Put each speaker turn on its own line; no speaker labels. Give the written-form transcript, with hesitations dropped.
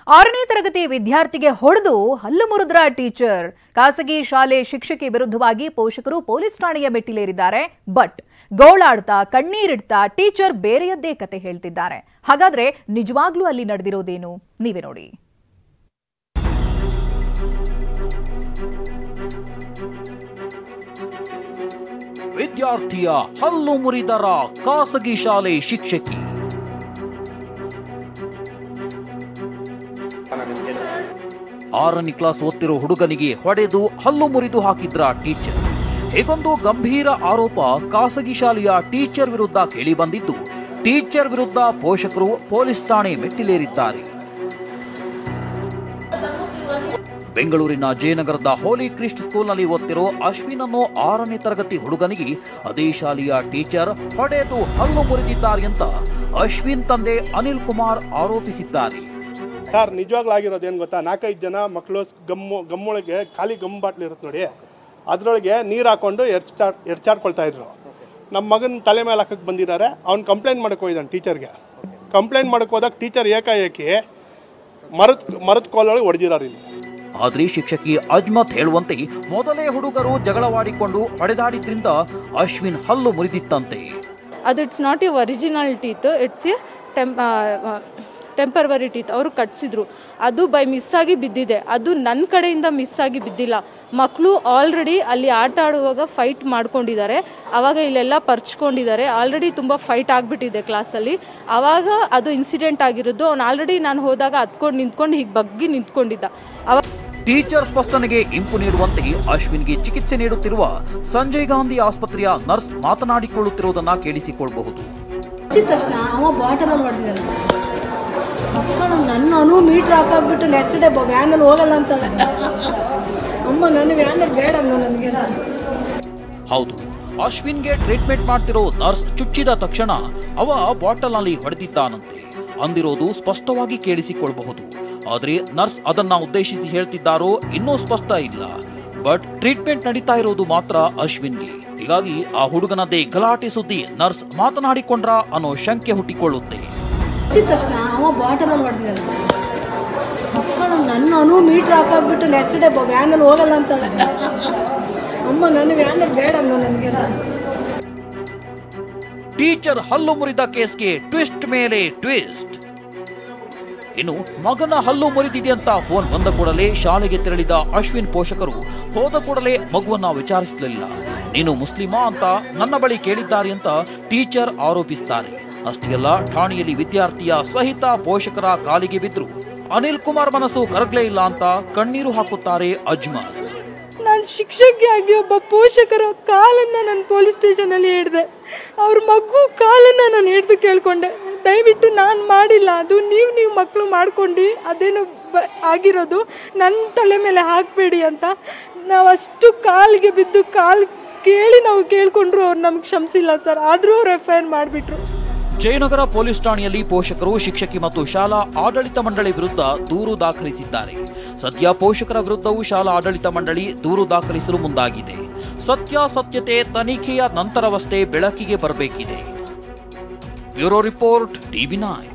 6ನೇ ತರಗತಿ ವಿದ್ಯಾರ್ಥಿಗೆ ಹೊಡೆದು ಹಲ್ಲು ಮುರಿದ್ರ ಟೀಚರ್. ಖಾಸಗಿ ಶಾಲೆ ಶಿಕ್ಷಕಿ ವಿರುದ್ಧವಾಗಿ ಪೋಷಕರು ಪೊಲೀಸ್ ಠಾಣೆಯ ಮೆಟ್ಟಿಲೇರಿದ್ದಾರೆ. ಬಟ್ ಗೋಳಾಡ್ತಾ ಕಣ್ಣೀರಿಡ್ತಾ ಟೀಚರ್ ಬೇರೆಯದ್ದೇ ಕತೆ ಹೇಳ್ತಿದ್ದಾರೆ. ಹಾಗಾದ್ರೆ ನಿಜವಾಗ್ಲೂ ಅಲ್ಲಿ ನಡೆದಿರೋದೇನು ನೀವೇ ನೋಡಿ.
ವಿದ್ಯಾರ್ಥಿಯ ಹಲ್ಲು ಮುರಿದರ ಖಾಸಗಿ ಶಾಲೆ ಶಿಕ್ಷಕಿ. 6ನೇ ಕ್ಲಾಸ್ ಓದ್ತಿರೋ ಹುಡುಗನಿಗೆ ಹೊಡೆದು ಹಲ್ಲು ಮುರಿದು ಹಾಕಿದ್ರ ಟೀಚರ್. ಹೀಗೊಂದು ಗಂಭೀರ ಆರೋಪ ಖಾಸಗಿ ಶಾಲೆಯ ಟೀಚರ್ ವಿರುದ್ಧ ಕೇಳಿ ಬಂದಿದ್ದು, ಟೀಚರ್ ವಿರುದ್ಧ ಪೋಷಕರು ಪೊಲೀಸ್ ಠಾಣೆ ಮೆಟ್ಟಿಲೇರಿದ್ದಾರೆ. ಬೆಂಗಳೂರಿನ ಜಯನಗರದ ಹೋಲಿ ಕ್ರಿಸ್ಟ್ ಸ್ಕೂಲ್ನಲ್ಲಿ ಓದ್ತಿರೋ ಅಶ್ವಿನ್ ಅನ್ನೋ 6ನೇ ತರಗತಿ ಹುಡುಗನಿಗೆ ಅದೇ ಶಾಲೆಯ ಟೀಚರ್ ಹೊಡೆದು ಹಲ್ಲು ಮುರಿದಿದ್ದಾರೆ ಅಂತ ಅಶ್ವಿನ್ ತಂದೆ ಅನಿಲ್ ಕುಮಾರ್ ಆರೋಪಿಸಿದ್ದಾರೆ.
ಸರ್, ನಿಜವಾಗ್ಲೂ ಆಗಿರೋದೇನು ಗೊತ್ತಾ, 4-5 ಜನ ಮಕ್ಕಳು ಗಮ್ಮೊಳಗೆ ಖಾಲಿ ಗಮ್ ಬಾಟ್ಲಿ ಇರುತ್ತೆ ನೋಡಿ, ಅದರೊಳಗೆ ನೀರು ಹಾಕೊಂಡು ಎರ್ಚಾಡ್ಕೊಳ್ತಾ ಇದ್ರು. ನಮ್ಮ ಮಗನ ತಲೆ ಮೇಲೆ ಹಾಕಕ್ಕೆ ಬಂದಿದ್ದಾರೆ. ಅವ್ನು ಕಂಪ್ಲೇಂಟ್ ಮಾಡಕ್ಕೆ ಹೋಗಿದ್ದಾನೆ ಟೀಚರ್ಗೆ. ಕಂಪ್ಲೇಂಟ್ ಮಾಡಕ್ಕೆ ಹೋದಾಗ ಟೀಚರ್ ಏಕಾಏಕಿ ಮರದ ಕೋಲೊಳಗೆ ಹೊಡೆದಿದ್ದಾರೆ ಇಲ್ಲಿ.
ಆದ್ರೆ ಶಿಕ್ಷಕಿ ಅಜ್ಮತ್ ಹೇಳುವಂತೆ ಮೊದಲೇ ಹುಡುಗರು ಜಗಳವಾಡಿಕೊಂಡು ಹೊಡೆದಾಡಿದ್ರಿಂದ ಅಶ್ವಿನ್ ಹಲ್ಲು ಮುರಿದಿತ್ತಂತೆ.
ಅದು it's not A original teeth, it's A temporary teeth. ಅವರು ಕಟ್ಸಿದ್ರು, ಅದು ಬೈ ಮಿಸ್ಸಾಗಿ ಬಿದ್ದಿದೆ. ಅದು ನನ್ನ ಕಡೆಯಿಂದ ಮಿಸ್ಸಾಗಿ ಬಿದ್ದಿಲ್ಲ. ಮಕ್ಕಳು ಆಲ್ರೆಡಿ ಅಲ್ಲಿ ಆಟ ಆಡುವಾಗ ಫೈಟ್ ಮಾಡ್ಕೊಂಡಿದ್ದಾರೆ. ಆವಾಗ ಇಲ್ಲೆಲ್ಲ ಪರ್ಚ್ಕೊಂಡಿದ್ದಾರೆ. ಆಲ್ರೆಡಿ ತುಂಬ ಫೈಟ್ ಆಗಿಬಿಟ್ಟಿದೆ ಕ್ಲಾಸಲ್ಲಿ. ಆವಾಗ ಅದು ಇನ್ಸಿಡೆಂಟ್ ಆಗಿರೋದು. ಅವ್ನು ಆಲ್ರೆಡಿ ನಾನು ಹೋದಾಗ ಹತ್ಕೊಂಡು ನಿಂತ್ಕೊಂಡು ಹೀಗೆ ಬಗ್ಗಿ ನಿಂತ್ಕೊಂಡಿದ್ದ.
ಟೀಚರ್ ಸ್ಪಷ್ಟನೆಗೆ ಇಂಪು ನೀಡುವಂತೆ ಅಶ್ವಿನ್ಗೆ ಚಿಕಿತ್ಸೆ ನೀಡುತ್ತಿರುವ ಸಂಜಯ್ ಗಾಂಧಿ ಆಸ್ಪತ್ರೆಯ ನರ್ಸ್ ಮಾತನಾಡಿಕೊಳ್ಳುತ್ತಿರುವುದನ್ನ ಕೇಳಿಸಿಕೊಳ್ಳಬಹುದು.
ಮಕ್ಕಳು ನಾನು ಮೀಟ್ರ್ ಆಫ್ ಆಗಿಬಿಟ್ಟು ನೆಕ್ಸ್ಟ್ ಡೇ ವ್ಯಾನಲ್ಲಿ ಹೋಗಲ್ಲ ಅಂತಾಳೆ. ಅಮ್ಮ ನನ್ನ ವ್ಯಾನಲ್ಲಿ ಬೇಡ ನನಗೆ.
ಹೌದು, ಅಶ್ವಿನ್ಗೆ ಟ್ರೀಟ್ಮೆಂಟ್ ಮಾಡ್ತಿರೋ ನರ್ಸ್ ಚುಚ್ಚಿದ ತಕ್ಷಣ ಅವ ಬಾಟಲ್ ನಲ್ಲಿ ಹೊಡೆದಿದ್ದಾನಂತೆ ಅಂದಿರೋದು ಸ್ಪಷ್ಟವಾಗಿ ಕೇಳಿಸಿಕೊಳ್ಳಬಹುದು. ಆದ್ರೆ ನರ್ಸ್ ಅದನ್ನ ಉದ್ದೇಶಿಸಿ ಹೇಳ್ತಿದ್ದಾರೋ ಇನ್ನೂ ಸ್ಪಷ್ಟ ಇಲ್ಲ. ಬಟ್ ಟ್ರೀಟ್ಮೆಂಟ್ ನಡೀತಾ ಇರೋದು ಮಾತ್ರ ಅಶ್ವಿನ್ಗೆ. ಹೀಗಾಗಿ ಆ ಹುಡುಗನದೇ ಗಲಾಟೆ ಸುದ್ದಿ ನರ್ಸ್ ಮಾತನಾಡಿಕೊಂಡ್ರ ಅನ್ನೋ ಶಂಕೆ ಹುಟ್ಟಿಕೊಳ್ಳುತ್ತೆ.
ತಕ್ಷಣ ಅವ ಬಾಟಲಲ್ಲಿ ಹೊಡೆದಿದ್ದಾನೆ. ಮಕ್ಕಳು ನಾನು ಮೀಟ್ರ್ ಆಫ್ ಆಗಿಬಿಟ್ಟು ನೆಕ್ಸ್ಟ್ ಡೇ ವ್ಯಾನಲ್ಲಿ ಹೋಗಲ್ಲ ಅಂತಾಳೆ. ಅಮ್ಮ ನನ್ನ ವ್ಯಾನಲ್ಲಿ ಬೇಡ ನನಗೆ.
ಟೀಚರ್ ಹಲ್ಲು ಮುರಿದ ಕೇಸ್ಗೆ ಟ್ವಿಸ್ಟ್ ಮೇಲೆ ಟ್ವಿಸ್ಟ್. ಇನ್ನು ಮಗನ ಹಲ್ಲು ಮುರಿದಿದೆ ಅಂತ ಫೋನ್ ಬಂದ ಕೂಡಲೇ ಶಾಲೆಗೆ ತೆರಳಿದ ಅಶ್ವಿನ್ ಪೋಷಕರು ಹೋದ ಕೂಡಲೇ ಮಗುವನ್ನ ವಿಚಾರಿಸಲಿಲ್ಲ. ನೀನು ಮುಸ್ಲಿಮಾ ಅಂತ ನನ್ನ ಬಳಿ ಕೇಳಿದ್ದಾರೆ ಅಂತ ಟೀಚರ್ ಆರೋಪಿಸುತ್ತಾರೆ. ಅಷ್ಟೇ ಅಲ್ಲ, ಠಾಣೆಯಲ್ಲಿ ವಿದ್ಯಾರ್ಥಿಯ ಸಹಿತ ಪೋಷಕರ ಕಾಲಿಗೆ ಬಿದ್ರು. ಅನಿಲ್ ಕುಮಾರ್ ಮನಸ್ಸು ಕರಗಲೇ ಇಲ್ಲ ಅಂತ ಕಣ್ಣೀರು ಹಾಕುತ್ತಾರೆ ಅಜ್ಮತ್.
ನಾನು ಶಿಕ್ಷಕಿಯಾಗಿ ಒಬ್ಬ ಪೋಷಕರ ಕಾಲನ್ನು ನಾನು ಪೊಲೀಸ್ ಸ್ಟೇಷನಲ್ಲಿ ಹಿಡಿದೆ. ಅವ್ರ ಮಗು ಕಾಲನ್ನು ನಾನು ಹಿಡಿದು ಕೇಳ್ಕೊಂಡೆ, ದಯವಿಟ್ಟು ನಾನು ಮಾಡಿಲ್ಲ, ಅದು ನೀವು ಮಕ್ಕಳು ಮಾಡ್ಕೊಂಡು ಅದೇನು ಆಗಿರೋದು, ನನ್ನ ತಲೆ ಮೇಲೆ ಹಾಕಬೇಡಿ ಅಂತ. ನಾವು ಅಷ್ಟು ಕಾಲಿಗೆ ಬಿದ್ದು ಕಾಲು ಕೇಳಿ ನಾವು ಕೇಳ್ಕೊಂಡ್ರು ಅವ್ರು ನಮ್ಗೆ ಕ್ಷಮಿಸಿಲ್ಲ ಸರ್. ಆದರೂ ಅವ್ರು FIR ಮಾಡಿಬಿಟ್ರು.
ಜಯನಗರ ಪೊಲೀಸ್ ಠಾಣೆಯಲ್ಲಿ ಪೋಷಕರು, ಶಿಕ್ಷಕಿ ಮತ್ತು ಶಾಲಾ ಆಡಳಿತ ಮಂಡಳಿ ವಿರುದ್ಧ ದೂರು ದಾಖಲಿಸಿದ್ದಾರೆ. ಸದ್ಯ ಪೋಷಕರ ವಿರುದ್ಧವೂ ಶಾಲಾ ಆಡಳಿತ ಮಂಡಳಿ ದೂರು ದಾಖಲಿಸಲು ಮುಂದಾಗಿದೆ. ಸತ್ಯಾಸತ್ಯತೆ ತನಿಖೆಯ ನಂತರವಷ್ಟೇ ಬೆಳಕಿಗೆ ಬರಬೇಕಿದೆ. Bureau report, TV9.